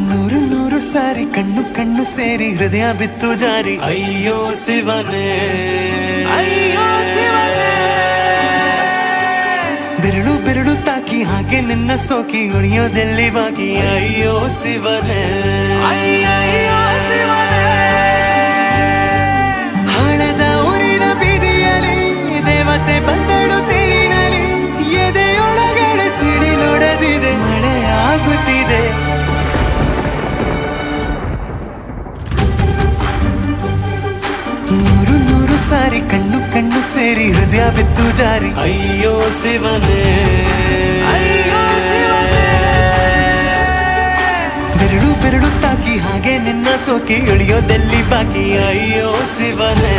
ನೂರು ನೂರು ಸಾರಿ ಕಣ್ಣು ಕಣ್ಣು ಸೇರಿ ಹೃದಯ ಬಿತ್ತು ಜಾರಿ ಅಯ್ಯೋ ಶಿವನೇ ಅಯ್ಯೋ ಶಿವನೇ ಬೆರಳು ಬೆರಳು ತಾಕಿ ಹಾಗೆ ನಿನ್ನ ಸೋಕಿ ಉಳಿಯೋದೆಲ್ಲಿ ಬಾಕಿ ಅಯ್ಯೋ ಶಿವನೇ ಅಯ್ಯಯ್ಯೋ ಶಿವನೇ ಹಳೆದ ಊರಿನ ಬೀದಿಯಲ್ಲಿ ದೇವತೆ ಬಂದಳು ತೇರಿನಲ್ಲಿ ಎದೆಯೊಳಗಡೆ ಸಿಡಿಲೊಡೆದಿದೆ ಮಳೆ ಆಗುತ್ತಿದೆ ನೂರು ನೂರು ಸಾರಿ ಕಣ್ಣು ಕಣ್ಣು ಸೇರಿ ಹೃದಯ ಬಿತ್ತು ಜಾರಿ ಅಯ್ಯೋ ಶಿವನೇ ಅಯ್ಯೋ ಶಿವನೇ ಬೆರಳು ಬೆರಳು ತಾಕಿ ಹಾಗೆ ನಿನ್ನ ಸೋಕಿ ಇಳಿಯೋದೆಲ್ಲಿ ಬಾಕಿ ಅಯ್ಯೋ ಶಿವನೇ